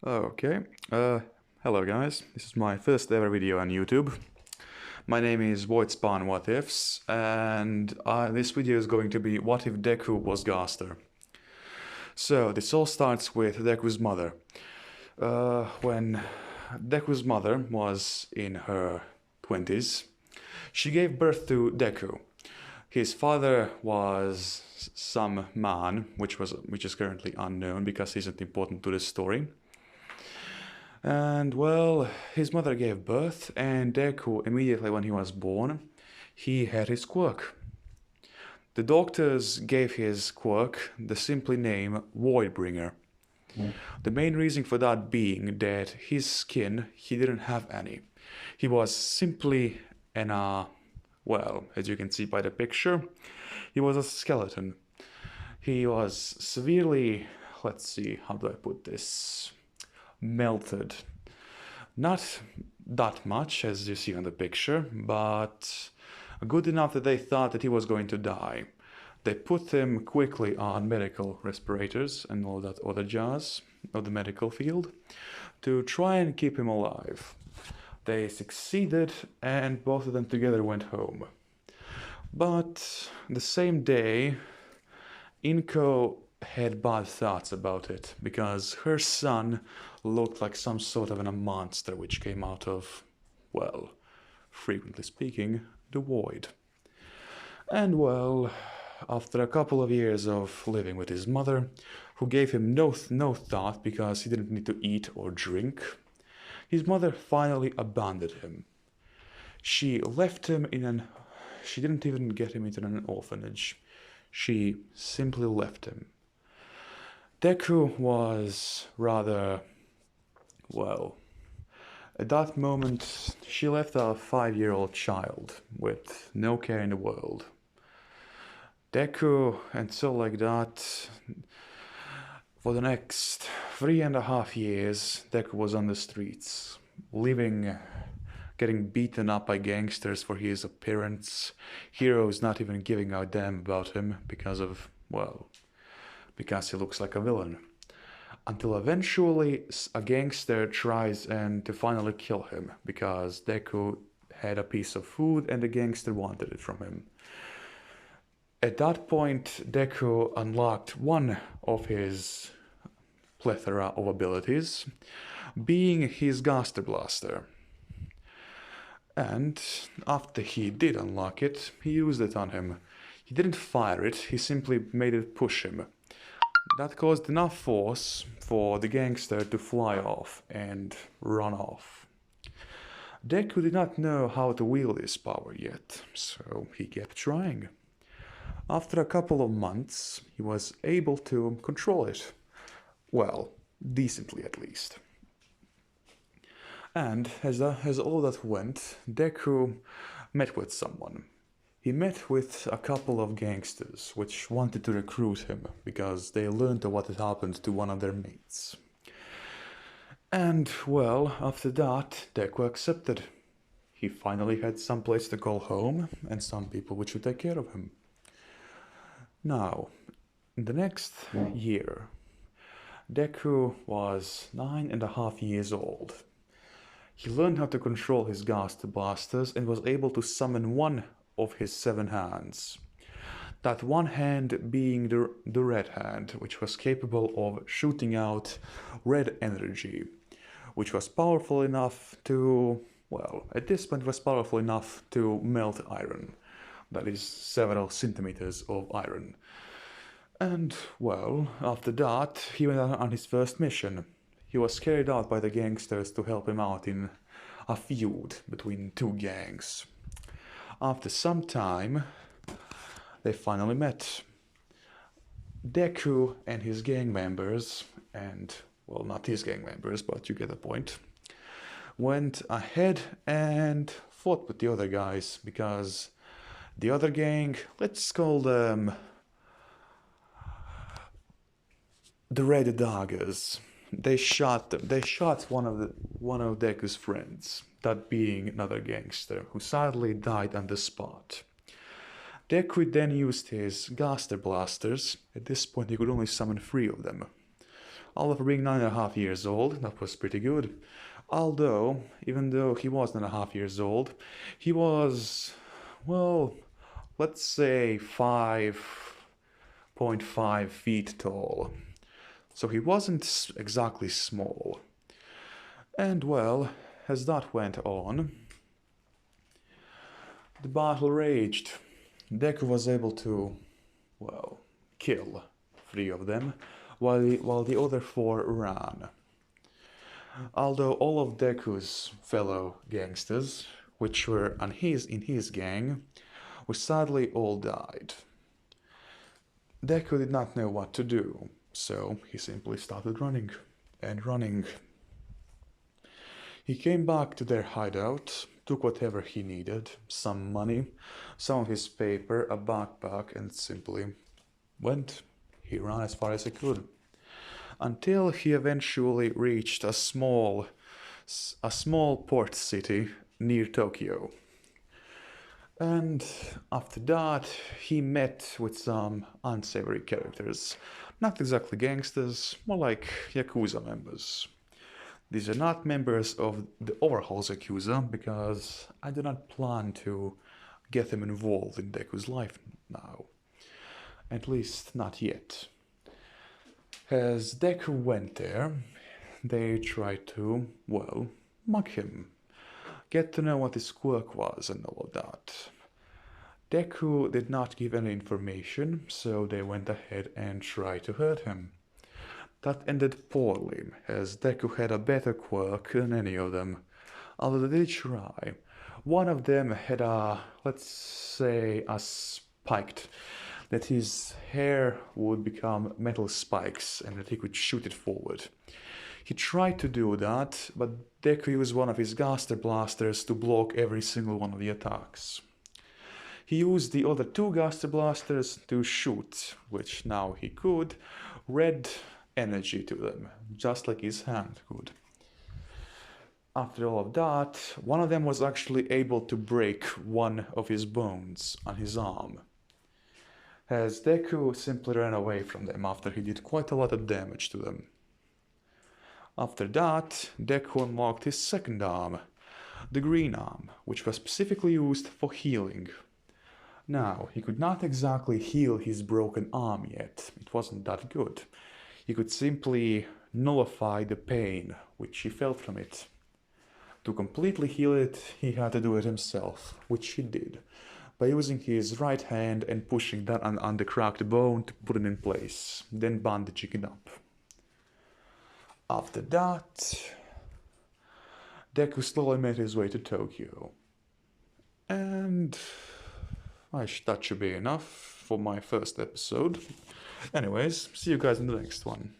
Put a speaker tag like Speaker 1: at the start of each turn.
Speaker 1: Okay. Uh, Hello guys. This is my first ever video on YouTube. My name is Void Spawn What Ifs, and this video is going to be what if Deku was Gaster. So this all starts with Deku's mother. When Deku's mother was in her 20s, she gave birth to Deku. His father was some man, which is currently unknown because he isn't important to the story. And well, his mother gave birth, and Deku, immediately when he was born, he had his quirk. The doctors gave his quirk the simple name Voidbringer. The main reason for that being that his skin, he didn't have any. He was simply well, as you can see by the picture, he was a skeleton. He was severely, let's see, how do I put this? Melted. Not that much as you see on the picture, but good enough that they thought that he was going to die. They put him quickly on medical respirators and all that other jazz of the medical field to try and keep him alive. They succeeded, and both of them together went home. But the same day, Inko had bad thoughts about it, because her son looked like some sort of a monster which came out of, well, frequently speaking, the void. And well, after a couple of years of living with his mother, who gave him no thought because he didn't need to eat or drink, his mother finally abandoned him. She left him she didn't even get him into an orphanage. She simply left him. Deku was rather, well, at that moment she left a 5-year-old child with no care in the world. Deku, and so like that, for the next 3.5 years, Deku was on the streets, living, getting beaten up by gangsters for his appearance, heroes not even giving a damn about him because he looks like a villain. Until eventually a gangster tries to finally kill him because Deku had a piece of food and the gangster wanted it from him. At that point, Deku unlocked one of his plethora of abilities, being his Gaster Blaster. And after he did unlock it, he used it on him. He didn't fire it, he simply made it push him. That caused enough force for the gangster to fly off and run off. Deku did not know how to wield his power yet, so he kept trying. After a couple of months, he was able to control it. Well, decently at least. And as all that went, Deku met with someone. He met with a couple of gangsters which wanted to recruit him because they learned of what had happened to one of their mates. And well, after that, Deku accepted. He finally had some place to call home and some people which would take care of him. Now, in the next year, Deku was 9.5 years old. He learned how to control his Gaster Blasters and was able to summon one of his 7 hands. That one hand being the red hand, which was capable of shooting out red energy, which was powerful enough to, well, at this point was powerful enough to melt iron. That is several centimeters of iron. And, well, after that, he went on his first mission. He was carried out by the gangsters to help him out in a feud between 2 gangs. After some time, they finally met. Deku and his gang members, and, well, not his gang members, but you get the point, went ahead and fought with the other guys because the other gang, let's call them the Red Daggers. They shot one of Deku's friends, that being another gangster, who sadly died on the spot. Deku then used his Gaster Blasters. At this point he could only summon 3 of them. Although for being 9.5 years old, that was pretty good. Although, even though he was 9.5 years old, he was, well, let's say 5.5 feet tall. So he wasn't exactly small. And well, as that went on, the battle raged. Deku was able to, well, kill 3 of them, while the other 4 ran. Although all of Deku's fellow gangsters, which were in his gang, were sadly all died. Deku did not know what to do, so he simply started running and running. He came back to their hideout, took whatever he needed, some money, some of his paper, a backpack, and simply went. He ran as far as he could, until he eventually reached a small port city near Tokyo. And after that, he met with some unsavory characters. Not exactly gangsters, more like Yakuza members. These are not members of the overhaul Yakuza, because I do not plan to get them involved in Deku's life now. At least not yet. As Deku went there, they tried to, well, mock him. Get to know what his quirk was and all of that. Deku did not give any information, so they went ahead and tried to hurt him. That ended poorly, as Deku had a better quirk than any of them, although they did try. One of them had let's say, a spiked, that his hair would become metal spikes and that he could shoot it forward. He tried to do that, but Deku used one of his Gaster blasters to block every single one of the attacks. He used the other 2 Gaster blasters to shoot, which now he could, red energy to them, just like his hand could. After all of that, one of them was actually able to break one of his bones on his arm, as Deku simply ran away from them after he did quite a lot of damage to them. After that, Deku unlocked his second arm, the green arm, which was specifically used for healing. Now, he could not exactly heal his broken arm yet, it wasn't that good. He could simply nullify the pain which he felt from it. To completely heal it, he had to do it himself, which he did, by using his right hand and pushing that on the cracked bone to put it in place, then bandaging it up. After that, Deku slowly made his way to Tokyo. And that should be enough for my first episode. Anyways, see you guys in the next one.